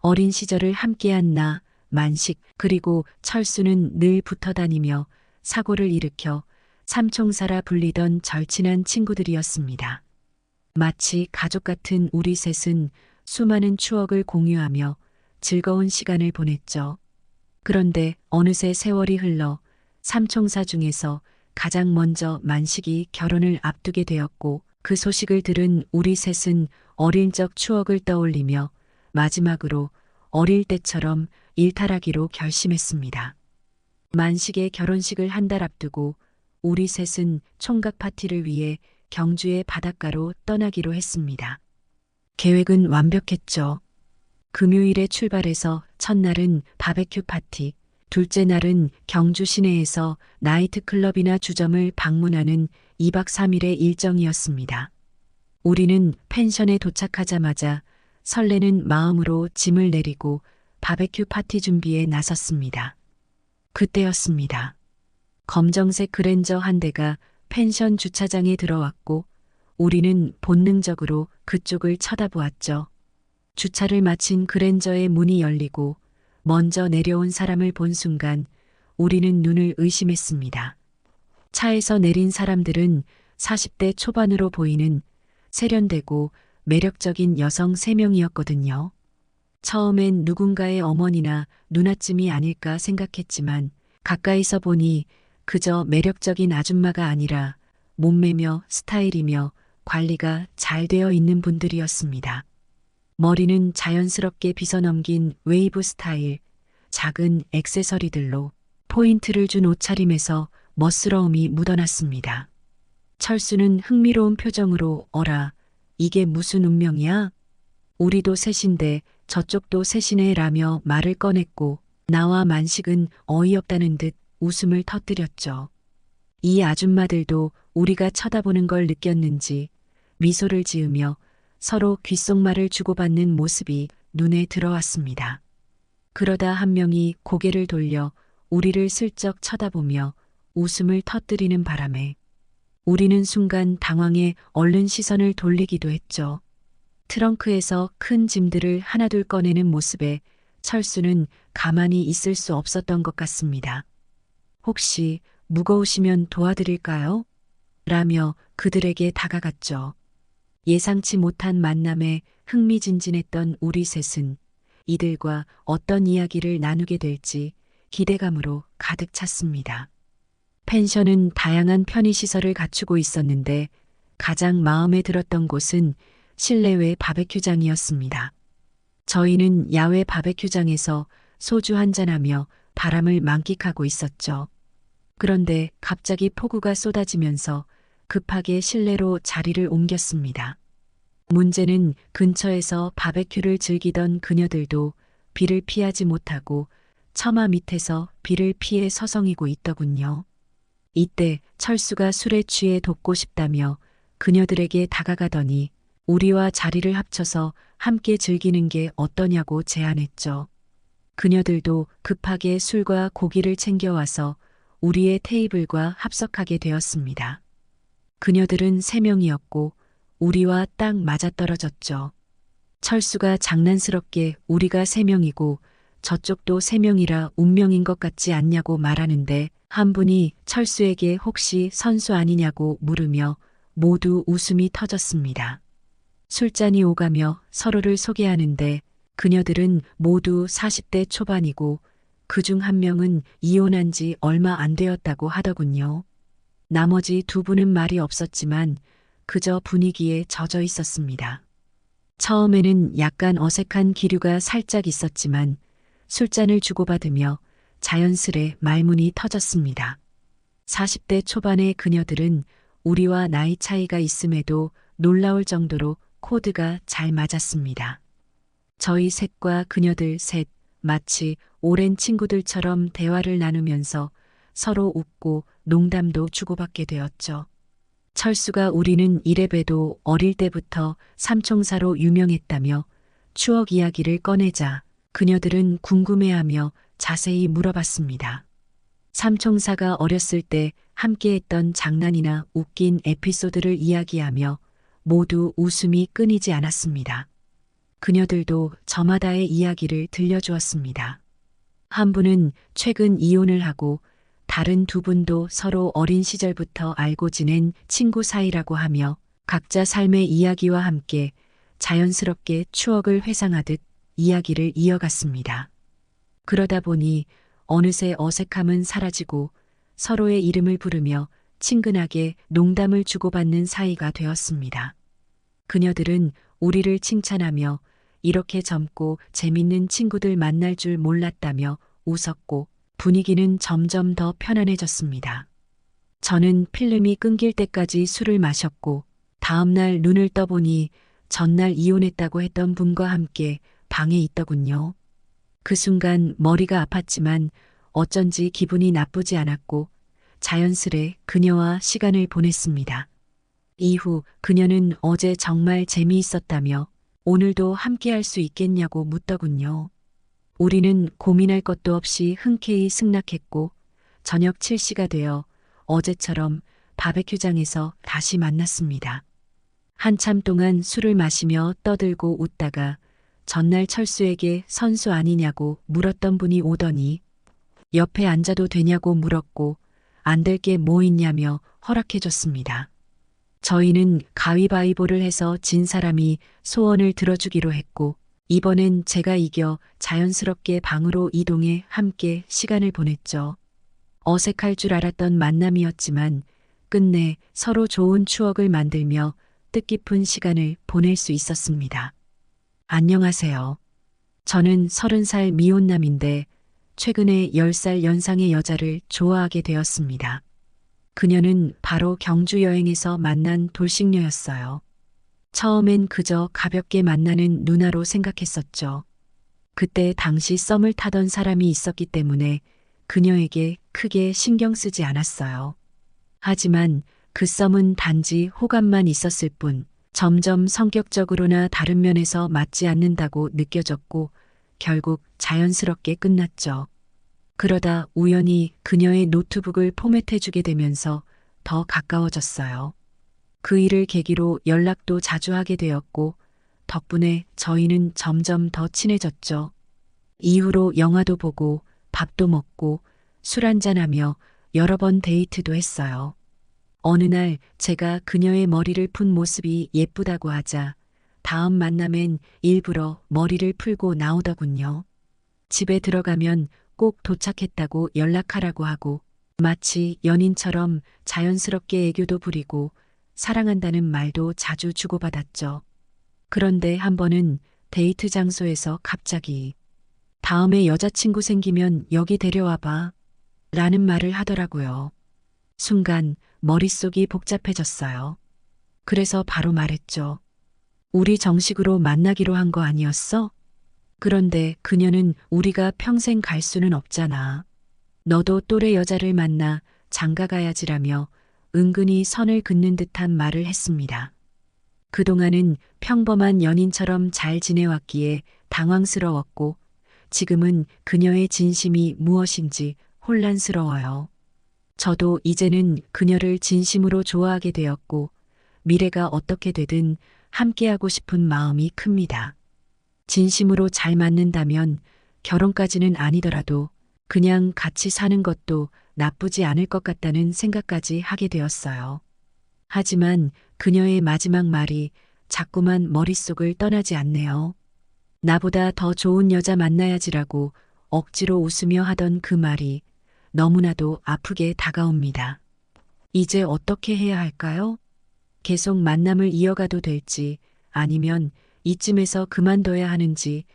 어린 시절을 함께한 나, 만식, 그리고 철수는 늘 붙어 다니며 사고를 일으켜 삼총사라 불리던 절친한 친구들이었습니다. 마치 가족 같은 우리 셋은 수많은 추억을 공유하며 즐거운 시간을 보냈죠. 그런데 어느새 세월이 흘러 삼총사 중에서 가장 먼저 만식이 결혼을 앞두게 되었고 그 소식을 들은 우리 셋은 어릴 적 추억을 떠올리며 마지막으로 어릴 때처럼 일탈하기로 결심했습니다. 만식의 결혼식을 한 달 앞두고 우리 셋은 총각 파티를 위해 경주의 바닷가로 떠나기로 했습니다. 계획은 완벽했죠. 금요일에 출발해서 첫날은 바베큐 파티, 둘째 날은 경주 시내에서 나이트클럽이나 주점을 방문하는 2박 3일의 일정이었습니다. 우리는 펜션에 도착하자마자 설레는 마음으로 짐을 내리고 바베큐 파티 준비에 나섰습니다. 그때였습니다. 검정색 그랜저 한 대가 펜션 주차장에 들어왔고 우리는 본능적으로 그쪽을 쳐다보았죠. 주차를 마친 그랜저의 문이 열리고 먼저 내려온 사람을 본 순간 우리는 눈을 의심했습니다. 차에서 내린 사람들은 40대 초반으로 보이는 세련되고 매력적인 여성 3명이었거든요. 처음엔 누군가의 어머니나 누나쯤이 아닐까 생각했지만 가까이서 보니 그저 매력적인 아줌마가 아니라 몸매며 스타일이며 관리가 잘 되어 있는 분들이었습니다. 머리는 자연스럽게 빗어넘긴 웨이브 스타일, 작은 액세서리들로 포인트를 준 옷차림에서 멋스러움이 묻어났습니다. 철수는 흥미로운 표정으로 어라, 이게 무슨 운명이야? 우리도 셋인데 저쪽도 셋이네 라며 말을 꺼냈고 나와 만식은 어이없다는 듯 웃음을 터뜨렸죠. 이 아줌마들도 우리가 쳐다보는 걸 느꼈는지 미소를 지으며 서로 귓속말을 주고받는 모습이 눈에 들어왔습니다. 그러다 한 명이 고개를 돌려 우리를 슬쩍 쳐다보며 웃음을 터뜨리는 바람에 우리는 순간 당황해 얼른 시선을 돌리기도 했죠. 트렁크에서 큰 짐들을 하나둘 꺼내는 모습에 철수는 가만히 있을 수 없었던 것 같습니다. 혹시 무거우시면 도와드릴까요? 라며 그들에게 다가갔죠. 예상치 못한 만남에 흥미진진했던 우리 셋은 이들과 어떤 이야기를 나누게 될지 기대감으로 가득 찼습니다. 펜션은 다양한 편의시설을 갖추고 있었는데 가장 마음에 들었던 곳은 실내외 바베큐장이었습니다. 저희는 야외 바베큐장에서 소주 한잔하며 바람을 만끽하고 있었죠. 그런데 갑자기 폭우가 쏟아지면서 급하게 실내로 자리를 옮겼습니다. 문제는 근처에서 바베큐를 즐기던 그녀들도 비를 피하지 못하고 처마 밑에서 비를 피해 서성이고 있더군요. 이때 철수가 술에 취해 돕고 싶다며 그녀들에게 다가가더니 우리와 자리를 합쳐서 함께 즐기는 게 어떠냐고 제안했죠. 그녀들도 급하게 술과 고기를 챙겨와서 우리의 테이블과 합석하게 되었습니다. 그녀들은 3명이었고 우리와 딱 맞아떨어졌죠. 철수가 장난스럽게 우리가 3명이고 저쪽도 3명이라 운명인 것 같지 않냐고 말하는데 한 분이 철수에게 혹시 선수 아니냐고 물으며 모두 웃음이 터졌습니다. 술잔이 오가며 서로를 소개하는데 그녀들은 모두 40대 초반이고 그중 한 명은 이혼한 지 얼마 안 되었다고 하더군요. 나머지 2분은 말이 없었지만 그저 분위기에 젖어 있었습니다. 처음에는 약간 어색한 기류가 살짝 있었지만 술잔을 주고받으며 자연스레 말문이 터졌습니다. 40대 초반의 그녀들은 우리와 나이 차이가 있음에도 놀라울 정도로 코드가 잘 맞았습니다. 저희 셋과 그녀들 셋, 마치 오랜 친구들처럼 대화를 나누면서 서로 웃고 농담도 주고받게 되었죠. 철수가 우리는 이래봬도 어릴 때부터 삼총사로 유명했다며 추억 이야기를 꺼내자 그녀들은 궁금해하며 자세히 물어봤습니다. 삼총사가 어렸을 때 함께했던 장난이나 웃긴 에피소드를 이야기하며 모두 웃음이 끊이지 않았습니다. 그녀들도 저마다의 이야기를 들려주었습니다. 한 분은 최근 이혼을 하고 다른 두 분도 서로 어린 시절부터 알고 지낸 친구 사이라고 하며 각자 삶의 이야기와 함께 자연스럽게 추억을 회상하듯 이야기를 이어갔습니다. 그러다 보니 어느새 어색함은 사라지고 서로의 이름을 부르며 친근하게 농담을 주고받는 사이가 되었습니다. 그녀들은 우리를 칭찬하며 이렇게 젊고 재밌는 친구들 만날 줄 몰랐다며 웃었고 분위기는 점점 더 편안해졌습니다. 저는 필름이 끊길 때까지 술을 마셨고 다음날 눈을 떠보니 전날 이혼했다고 했던 분과 함께 방에 있더군요. 그 순간 머리가 아팠지만 어쩐지 기분이 나쁘지 않았고 자연스레 그녀와 시간을 보냈습니다. 이후 그녀는 어제 정말 재미있었다며 오늘도 함께할 수 있겠냐고 묻더군요. 우리는 고민할 것도 없이 흔쾌히 승낙했고 저녁 7시가 되어 어제처럼 바베큐장에서 다시 만났습니다. 한참 동안 술을 마시며 떠들고 웃다가 전날 철수에게 선수 아니냐고 물었던 분이 오더니 옆에 앉아도 되냐고 물었고 안 될 게 뭐 있냐며 허락해줬습니다. 저희는 가위바위보를 해서 진 사람이 소원을 들어주기로 했고 이번엔 제가 이겨 자연스럽게 방으로 이동해 함께 시간을 보냈죠. 어색할 줄 알았던 만남이었지만 끝내 서로 좋은 추억을 만들며 뜻깊은 시간을 보낼 수 있었습니다. 안녕하세요. 저는 30살 미혼남인데 최근에 10살 연상의 여자를 좋아하게 되었습니다. 그녀는 바로 경주 여행에서 만난 돌싱녀였어요. 처음엔 그저 가볍게 만나는 누나로 생각했었죠. 그때 당시 썸을 타던 사람이 있었기 때문에 그녀에게 크게 신경 쓰지 않았어요. 하지만 그 썸은 단지 호감만 있었을 뿐 점점 성격적으로나 다른 면에서 맞지 않는다고 느껴졌고 결국 자연스럽게 끝났죠. 그러다 우연히 그녀의 노트북을 포맷해주게 되면서 더 가까워졌어요. 그 일을 계기로 연락도 자주 하게 되었고 덕분에 저희는 점점 더 친해졌죠. 이후로 영화도 보고 밥도 먹고 술 한잔하며 여러 번 데이트도 했어요. 어느 날 제가 그녀의 머리를 푼 모습이 예쁘다고 하자 다음 만남엔 일부러 머리를 풀고 나오더군요. 집에 들어가면 꼭 도착했다고 연락하라고 하고 마치 연인처럼 자연스럽게 애교도 부리고 사랑한다는 말도 자주 주고받았죠. 그런데 한 번은 데이트 장소에서 갑자기 다음에 여자친구 생기면 여기 데려와봐 라는 말을 하더라고요. 순간 머릿속이 복잡해졌어요. 그래서 바로 말했죠. 우리 정식으로 만나기로 한 거 아니었어? 그런데 그녀는 우리가 평생 갈 수는 없잖아. 너도 또래 여자를 만나 장가 가야지라며 은근히 선을 긋는 듯한 말을 했습니다. 그동안은 평범한 연인처럼 잘 지내왔기에 당황스러웠고 지금은 그녀의 진심이 무엇인지 혼란스러워요. 저도 이제는 그녀를 진심으로 좋아하게 되었고 미래가 어떻게 되든 함께하고 싶은 마음이 큽니다. 진심으로 잘 맞는다면 결혼까지는 아니더라도 그냥 같이 사는 것도 나쁘지 않을 것 같다는 생각까지 하게 되었어요. 하지만 그녀의 마지막 말이 자꾸만 머릿속을 떠나지 않네요. 나보다 더 좋은 여자 만나야지라고 억지로 웃으며 하던 그 말이 너무나도 아프게 다가옵니다. 이제 어떻게 해야 할까요? 계속 만남을 이어가도 될지 아니면 이쯤에서 그만둬야 하는지